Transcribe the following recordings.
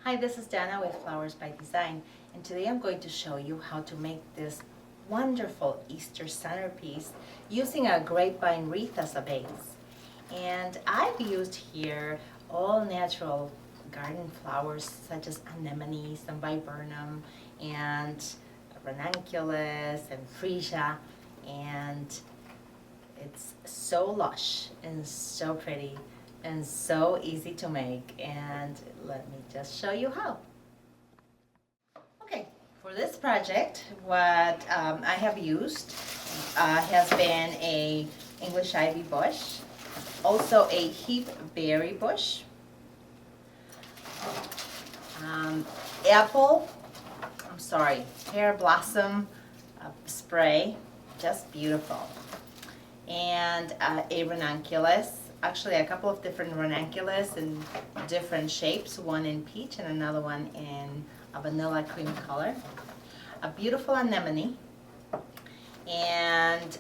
Hi, this is Dana with Flowers by Design, and today I'm going to show you how to make this wonderful Easter centerpiece using a grapevine wreath as a base. And I've used here all natural garden flowers such as anemones and viburnum and ranunculus and freesia, and it's so lush and so pretty and so easy to make, and let me just show you how. Okay, for this project what I have used has been a English ivy bush, also a heath berry bush, pear blossom spray, just beautiful, and a ranunculus, actually a couple of different ranunculus in different shapes, one in peach and another one in a vanilla cream color, a beautiful anemone, and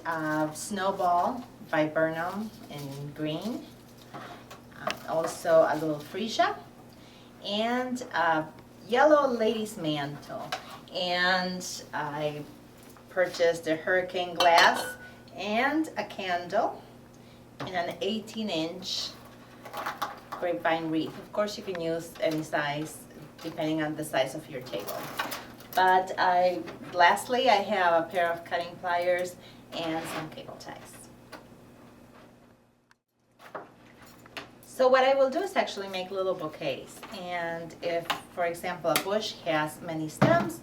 snowball viburnum in green, also a little freesia, and a yellow lady's mantle. And I purchased a hurricane glass and a candle in an 18-inch grapevine wreath. Of course you can use any size depending on the size of your table. But lastly I have a pair of cutting pliers and some cable ties. So what I will do is actually make little bouquets, and if, for example, a bush has many stems,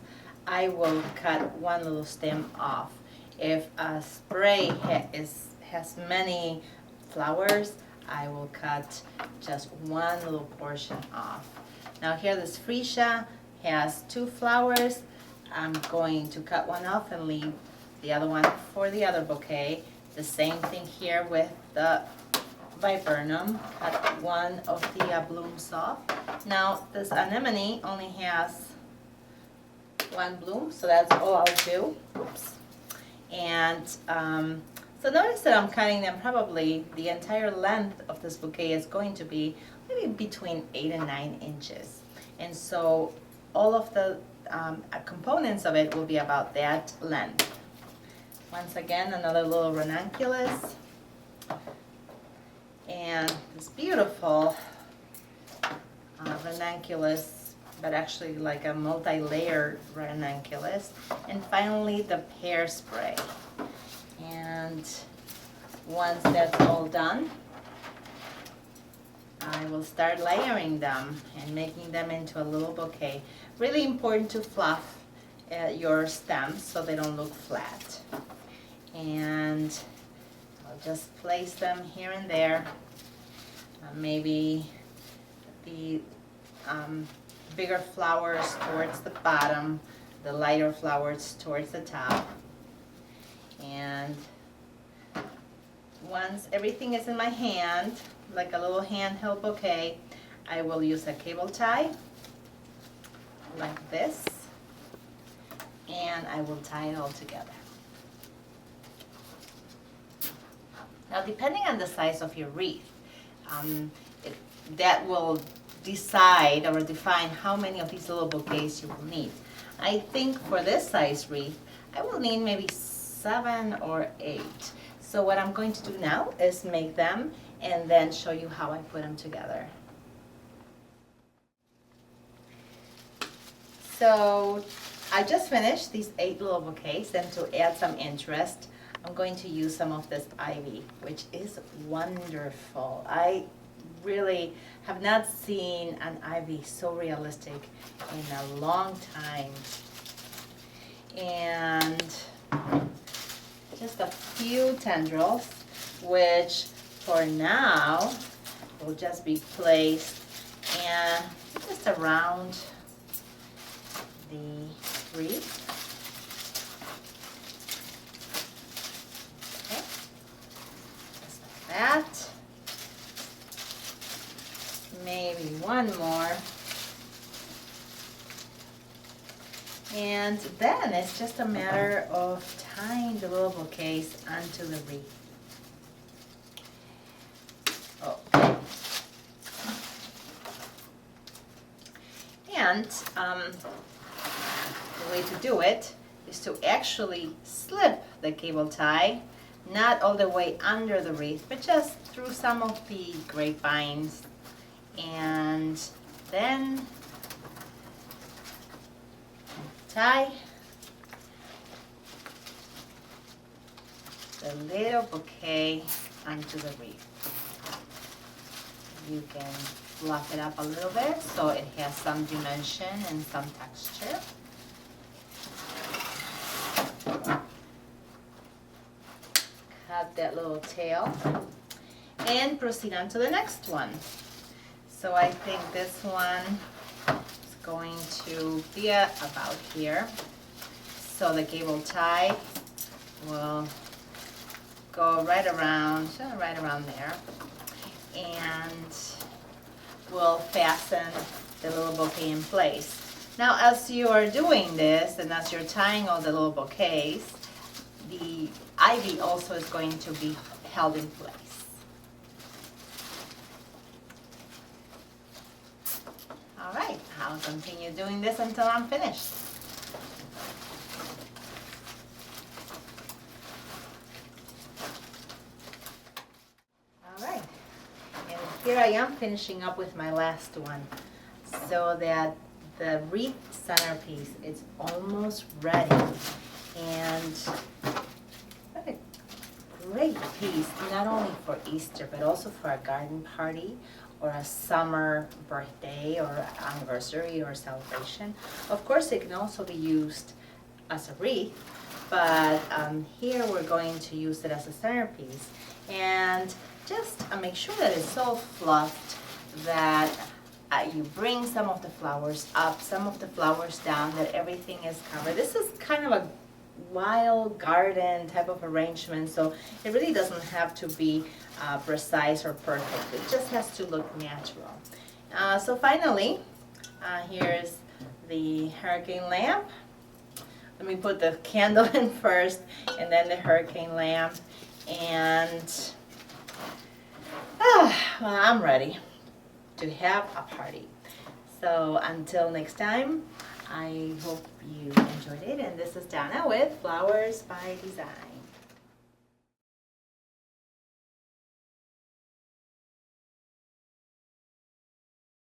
I will cut one little stem off. If a spray has many flowers, I will cut just one little portion off. Now here this freesia has 2 flowers. I'm going to cut one off and leave the other one for the other bouquet. The same thing here with the viburnum, cut one of the blooms off. Now this anemone only has 1 bloom, so that's all I'll do. Oops. And so notice that I'm cutting them, probably the entire length of this bouquet is going to be maybe between 8 and 9 inches. And so all of the components of it will be about that length. Once again, another little ranunculus. And this beautiful ranunculus, but actually like a multi-layered ranunculus. And finally the pear spray. And once that's all done, I will start layering them and making them into a little bouquet. Really important to fluff your stems so they don't look flat. And I'll just place them here and there. Maybe the bigger flowers towards the bottom, the lighter flowers towards the top. And once everything is in my hand, like a little handheld bouquet, I will use a cable tie like this, and I will tie it all together. Now, depending on the size of your wreath, that will decide or define how many of these little bouquets you will need. I think for this size wreath, I will need maybe 7 or 8. So what I'm going to do now is make them and then show you how I put them together. So I just finished these 8 little bouquets, and to add some interest, I'm going to use some of this ivy, which is wonderful. I really have not seen an ivy so realistic in a long time. And just a few tendrils, which for now will just be placed and just around the wreath. Okay, just like that. Maybe one more. And then it's just a matter of tying the little bouquets onto the wreath. Okay. And the way to do it is to actually slip the cable tie, not all the way under the wreath, but just through some of the grapevines, and then tie the little bouquet onto the wreath. You can fluff it up a little bit so it has some dimension and some texture. Cut that little tail and proceed on to the next one. So I think this one is going to be about here. So the cable tie will go right around there, and we'll fasten the little bouquet in place. Now, as you are doing this and as you're tying all the little bouquets, the ivy also is going to be held in place. All right, I'll continue doing this until I'm finished. All right, and here I am finishing up with my last one, so that the wreath centerpiece is almost ready. And what a great piece, not only for Easter, but also for a garden party or a summer birthday or anniversary or celebration. Of course, it can also be used as a wreath, but here we're going to use it as a centerpiece. And just make sure that it's so fluffed that you bring some of the flowers up, some of the flowers down, that everything is covered. This is kind of a wild garden type of arrangement, so it really doesn't have to be precise or perfect. It just has to look natural. So finally, here's the hurricane lamp. Let me put the candle in first, and then the hurricane lamp. And well, I'm ready to have a party. So until next time, I hope you enjoyed it. And this is Donna with Flowers by Design.